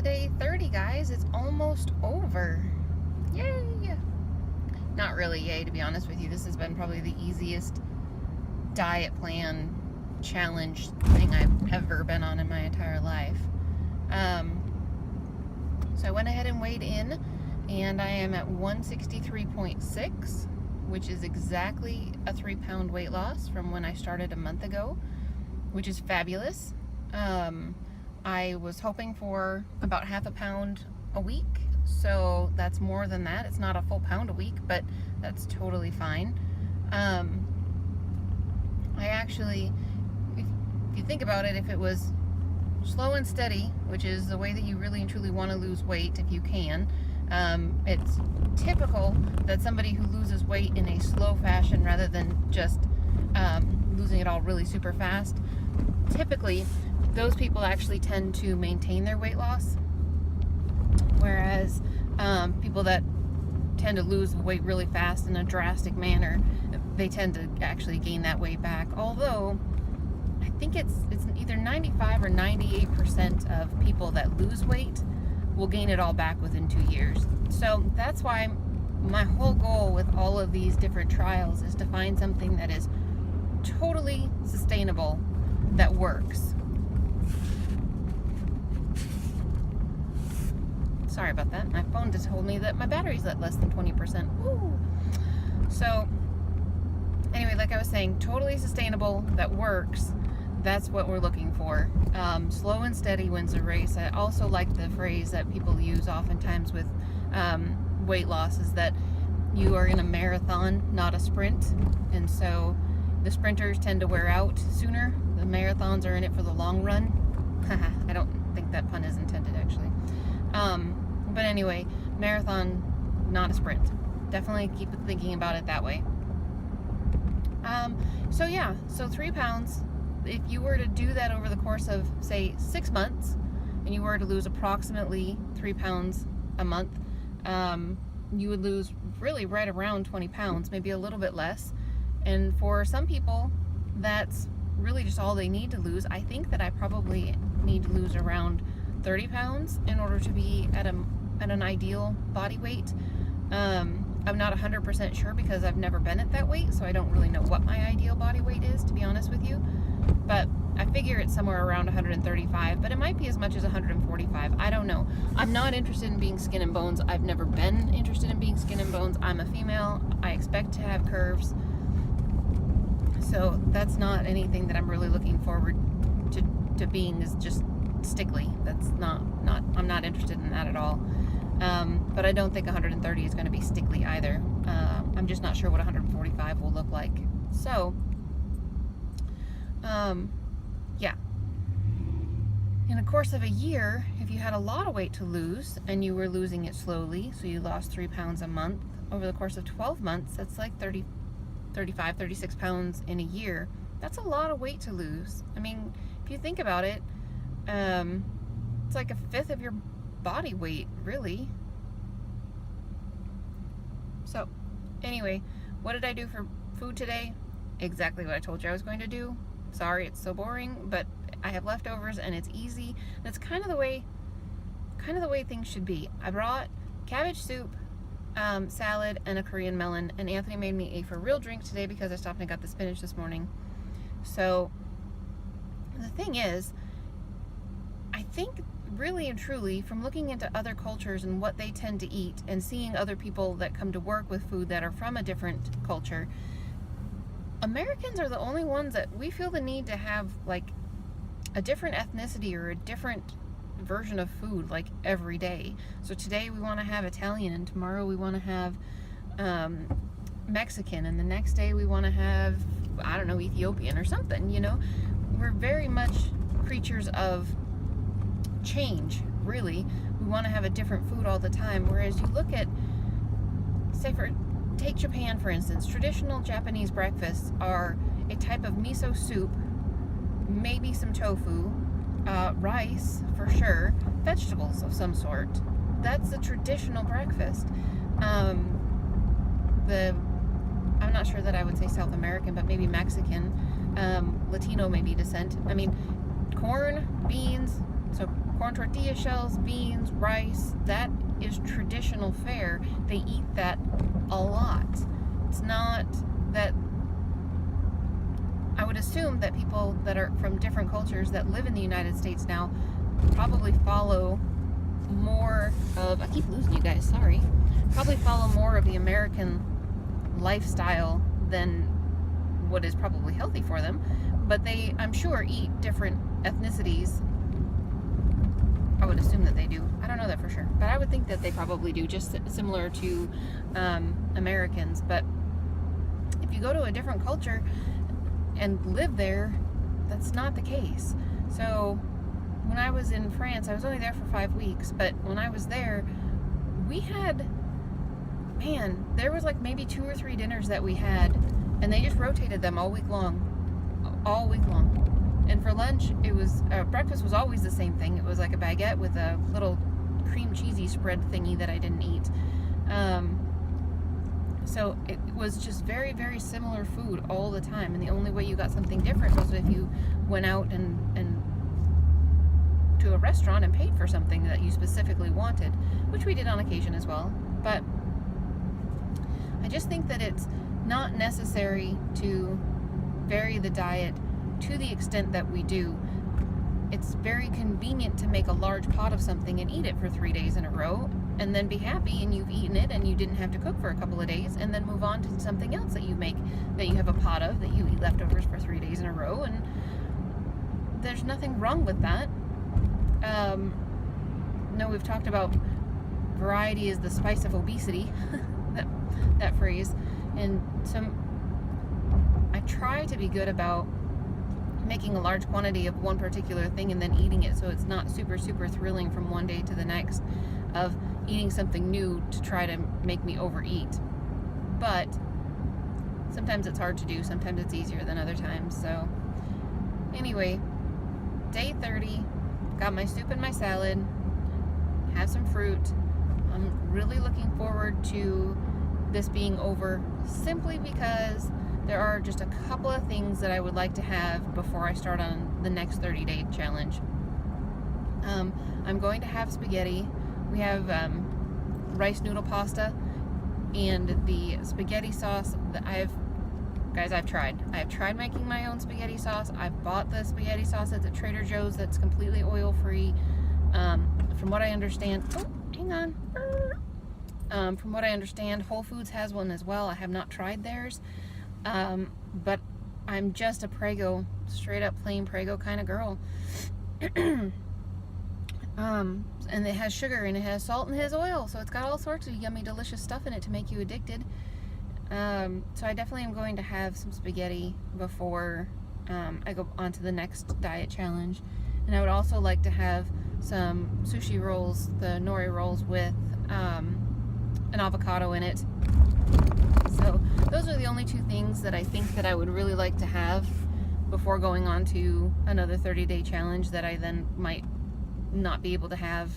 to day 30, guys. It's almost over. Yay! Not really yay, to be honest with you. This has been probably the easiest diet plan challenge thing I've ever been on in my entire life. So I went ahead and weighed in, and I am at 163.6, which is exactly a 3-pound weight loss from when I started a month ago, which is fabulous. I was hoping for about half a pound a week, so that's more than that. It's not a full pound a week, but that's totally fine. I actually, if you think about it, if it was slow and steady, which is the way that you really and truly want to lose weight if you can, it's typical that somebody who loses weight in a slow fashion rather than just losing it all really super fast, typically those people actually tend to maintain their weight loss, whereas people that tend to lose weight really fast in a drastic manner, they tend to actually gain that weight back. Although I think it's either 95 or 98% of people that lose weight will gain it all back within 2 years. So that's why my whole goal with all of these different trials is to find something that is totally sustainable, that works. Sorry about that. My phone just told me that my battery's at less than 20%. Woo! So, anyway, like I was saying, totally sustainable, that works. That's what we're looking for. Slow and steady wins the race. I also like the phrase that people use oftentimes with weight loss, is that you are in a marathon, not a sprint. And so the sprinters tend to wear out sooner. The marathons are in it for the long run. I don't think that pun is intended, actually. But anyway, marathon, not a sprint. Definitely keep thinking about it that way. So yeah, so 3 pounds. If you were to do that over the course of, say, 6 months, and you were to lose approximately 3 pounds a month, you would lose really right around 20 pounds, maybe a little bit less. And for some people, that's really just all they need to lose. I think that I probably need to lose around 30 pounds in order to be at an ideal body weight. I'm not 100% sure because I've never been at that weight, so I don't really know what my ideal body weight is, to be honest with you. But I figure it's somewhere around 135, but it might be as much as 145. I don't know. I'm not interested in being skin and bones. I've never been interested in being skin and bones. I'm a female. I expect to have curves. So that's not anything that I'm really looking forward to being, is just stickly. That's not I'm not interested in that at all. But I don't think 130 is going to be stickly either. I'm just not sure what 145 will look like. So, yeah. In the course of a year, if you had a lot of weight to lose and you were losing it slowly, so you lost 3 pounds a month, over the course of 12 months, that's like 30, 35, 36 pounds in a year. That's a lot of weight to lose. I mean, if you think about it, it's like a fifth of your body weight, really. So, anyway, what did I do for food today? Exactly what I told you I was going to do. Sorry, it's so boring, but I have leftovers and it's easy. That's kind of the way things should be. I brought cabbage soup, salad, and a Korean melon, and Anthony made me a for real drink today because I stopped and got the spinach this morning. So, the thing is, I think really and truly, from looking into other cultures and what they tend to eat and seeing other people that come to work with food that are from a different culture, Americans are the only ones that we feel the need to have like a different ethnicity or a different version of food like every day. So today we want to have Italian, and tomorrow we want to have Mexican, and the next day we want to have, I don't know, Ethiopian or something, you know. We're very much creatures of change, really. We want to have a different food all the time, whereas you look at, say, take Japan for instance. Traditional Japanese breakfasts are a type of miso soup, maybe some tofu, rice for sure, vegetables of some sort. That's a traditional breakfast. I'm not sure that I would say South American, but maybe Mexican, Latino maybe descent. I mean, corn, beans, So corn tortilla shells, beans, rice, that is traditional fare. They eat that a lot. It's not that, I would assume that people that are from different cultures that live in the United States now probably follow more of, I keep losing you guys, sorry, probably follow more of the American lifestyle than what is probably healthy for them, but they, I'm sure, eat different ethnicities. I would assume that they do. I don't know that for sure, but I would think that they probably do, just similar to Americans. But if you go to a different culture and live there, that's not the case. So when I was in France, I was only there for 5 weeks, but when I was there, we had, man, there was like maybe 2 or 3 dinners that we had, and they just rotated them all week long. And for lunch, it was, breakfast was always the same thing. It was like a baguette with a little cream cheesy spread thingy that I didn't eat. So it was just very, very similar food all the time. And the only way you got something different was if you went out and to a restaurant and paid for something that you specifically wanted, which we did on occasion as well. But I just think that it's not necessary to vary the diet to the extent that we do. It's very convenient to make a large pot of something and eat it for 3 days in a row, and then be happy and you've eaten it and you didn't have to cook for a couple of days, and then move on to something else that you make, that you have a pot of, that you eat leftovers for 3 days in a row. And there's nothing wrong with that. No, we've talked about variety is the spice of obesity, that phrase. And so I try to be good about making a large quantity of one particular thing and then eating it, so it's not super, super thrilling from one day to the next of eating something new to try to make me overeat. But sometimes it's hard to do, sometimes it's easier than other times. So anyway, day 30, got my soup and my salad, have some fruit. I'm really looking forward to this being over, simply because there are just a couple of things that I would like to have before I start on the next 30-day challenge. I'm going to have spaghetti. We have rice noodle pasta, and the spaghetti sauce that I've tried making my own spaghetti sauce. I've bought the spaghetti sauce at the Trader Joe's that's completely oil-free. From what I understand, from what I understand, Whole Foods has one as well. I have not tried theirs. But I'm just a Prego, straight up plain Prego kind of girl. And it has sugar and it has salt and it has oil, so it's got all sorts of yummy, delicious stuff in it to make you addicted. So I definitely am going to have some spaghetti before I go on to the next diet challenge. And I would also like to have some sushi rolls, the nori rolls with an avocado in it. So those are the only 2 things that I think that I would really like to have before going on to another 30-day challenge, that I then might not be able to have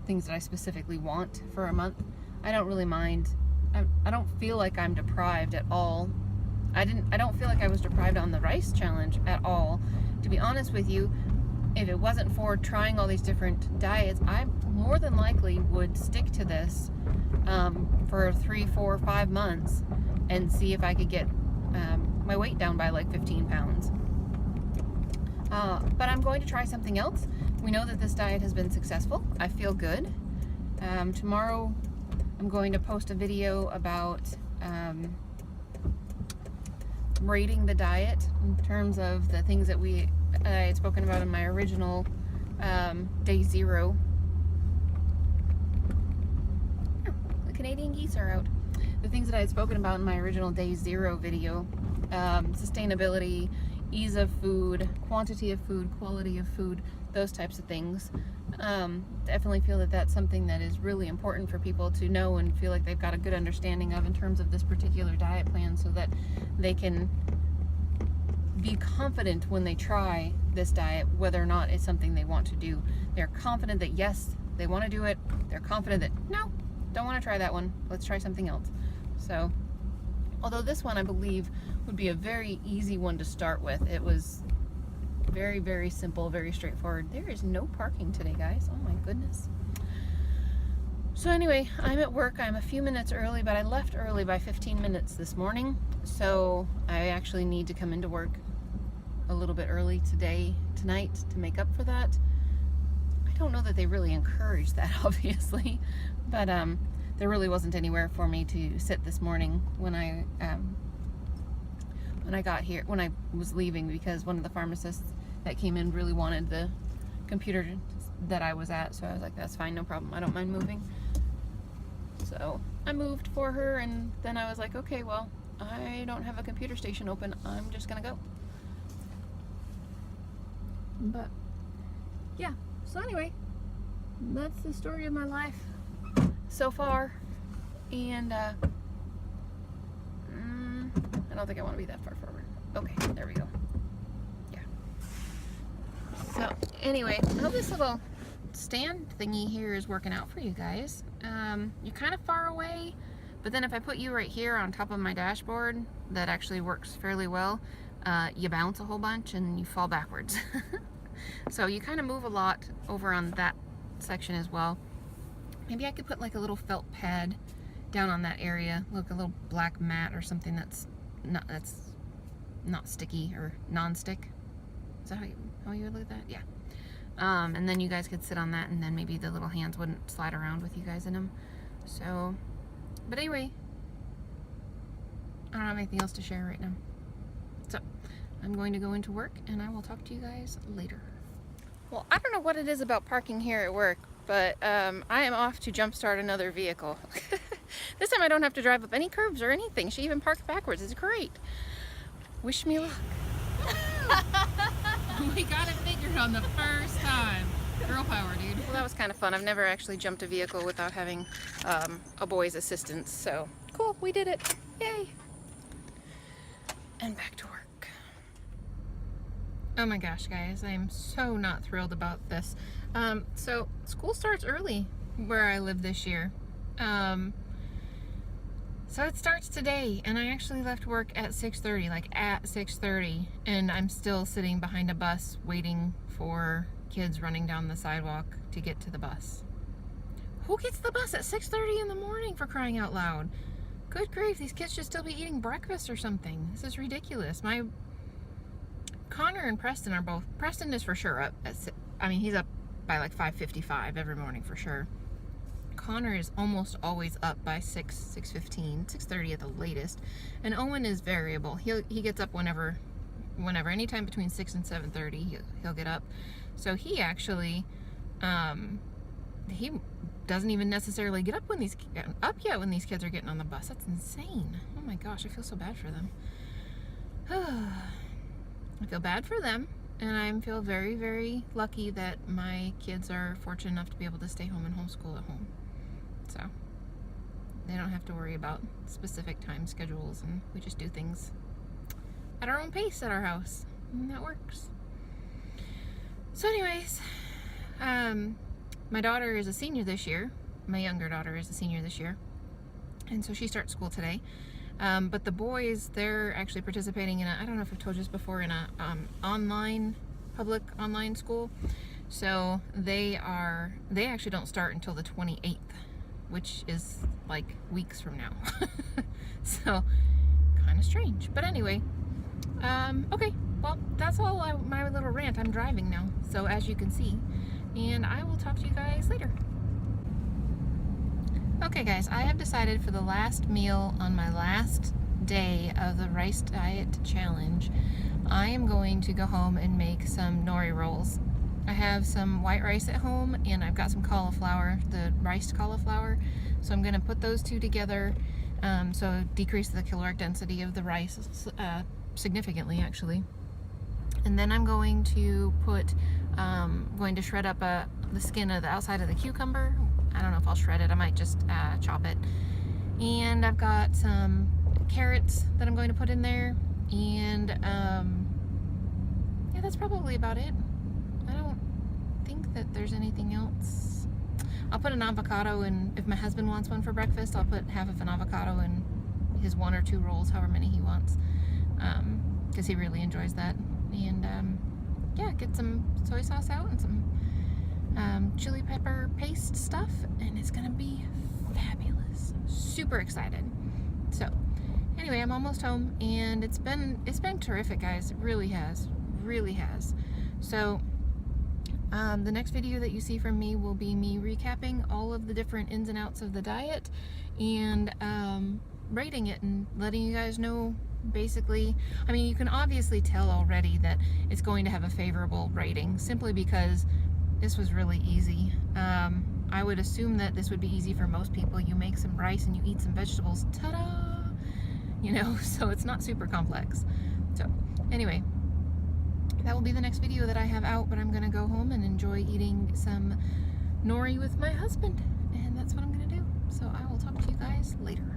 things that I specifically want for a month. I don't really mind. I don't feel like I'm deprived at all. I don't feel like I was deprived on the rice challenge at all. To be honest with you, if it wasn't for trying all these different diets, I more than likely would stick to this for 3, 4, 5 months and see if I could get my weight down by like 15 pounds. But I'm going to try something else. We know that this diet has been successful. I feel good. Tomorrow I'm going to post a video about rating the diet in terms of the things that I had spoken about in my original day 0. The Canadian geese are out. The things that I had spoken about in my original day 0 video, sustainability, ease of food, quantity of food, quality of food, those types of things. Definitely feel that that's something that is really important for people to know and feel like they've got a good understanding of in terms of this particular diet plan, so that they can be confident when they try this diet whether or not it's something they want to do. They're confident that yes, they want to do it. They're confident that no, don't want to try that one. Let's try something else. So, although this one I believe would be a very easy one to start with. It was Very, very simple, very straightforward. There is no parking today, guys. Oh my goodness. So anyway, I'm at work. I'm a few minutes early, but I left early by 15 minutes this morning. So I actually need to come into work a little bit early tonight to make up for that. I don't know that they really encourage that, obviously, but there really wasn't anywhere for me to sit this morning when I got here, when I was leaving, because one of the pharmacists that came in really wanted the computer that I was at, so I was like, that's fine, no problem, I don't mind moving. So I moved for her, and then I was like, okay, well, I don't have a computer station open, I'm just gonna go. But yeah, so anyway, that's the story of my life so far, and I don't think I want to be that far forward. Okay, there we go. Yeah. So anyway, I hope this little stand thingy here is working out for you guys. You're kind of far away, but then if I put you right here on top of my dashboard, that actually works fairly well. You bounce a whole bunch and you fall backwards. So you kind of move a lot over on that section as well. Maybe I could put like a little felt pad down on that area, like a little black mat or something that's not sticky or non-stick. Is that how you would look at that? Yeah. And then you guys could sit on that, and then maybe the little hands wouldn't slide around with you guys in them. So, but anyway, I don't have anything else to share right now. So I'm going to go into work, and I will talk to you guys later. Well, I don't know what it is about parking here at work, but I am off to jumpstart another vehicle. This time I don't have to drive up any curbs or anything. She even parked backwards. It's great. Wish me luck. We got it figured on the first time. Girl power, dude. Well, that was kind of fun. I've never actually jumped a vehicle without having a boy's assistance, so cool, we did it. Yay. And back to work. Oh my gosh, guys, I am so not thrilled about this. So school starts early where I live this year. So it starts today, and I actually left work at 6:30, like at 6:30, and I'm still sitting behind a bus waiting for kids running down the sidewalk to get to the bus. Who gets the bus at 6:30 in the morning, for crying out loud? Good grief, these kids should still be eating breakfast or something. This is ridiculous. Connor and Preston are both, Preston is for sure up at, he's up by like 5:55 every morning for sure. Connor is almost always up by 6:15, 6:30 at the latest, and Owen is variable. He gets up whenever, anytime between 6 and 7:30 he'll get up. So he actually, he doesn't even necessarily get up when these kids are getting on the bus. That's insane. Oh my gosh, I feel so bad for them. I feel bad for them, and I feel very, very lucky that my kids are fortunate enough to be able to stay home and homeschool at home. So they don't have to worry about specific time schedules, and we just do things at our own pace at our house, and that works. So anyways, my daughter is a senior this year. My younger daughter is a senior this year, and so she starts school today. But the boys, they're actually participating in I don't know if I've told you this before, in a public online school. So they actually don't start until the 28th, which is like weeks from now. So kind of strange, but anyway, okay, well, that's all my little rant. I'm driving now, so as you can see, and I will talk to you guys later. Okay guys, I have decided for the last meal on my last day of the rice diet challenge, I am going to go home and make some nori rolls. I have some white rice at home, and I've got some cauliflower, the riced cauliflower, so I'm going to put those two together, so decrease the caloric density of the rice significantly actually. And then I'm going to shred up the skin of the outside of the cucumber. I don't know if I'll shred it, I might just chop it. And I've got some carrots that I'm going to put in there, and yeah, that's probably about it. I don't think that there's anything else. I'll put an avocado in, if my husband wants one for breakfast, I'll put half of an avocado in his 1 or 2 rolls, however many he wants, because he really enjoys that. And yeah, get some soy sauce out and some chili pepper paste stuff, and it's gonna be fabulous. Super excited. So anyway, I'm almost home, and it's been terrific, guys. It really has, so the next video that you see from me will be me recapping all of the different ins and outs of the diet, and rating it and letting you guys know. Basically, I mean, you can obviously tell already that it's going to have a favorable rating simply because this was really easy. I would assume that this would be easy for most people. You make some rice and you eat some vegetables, ta-da! You know, so it's not super complex. So anyway, that will be the next video that I have out, but I'm gonna go home and enjoy eating some nori with my husband, and that's what I'm gonna do. So I will talk to you guys later.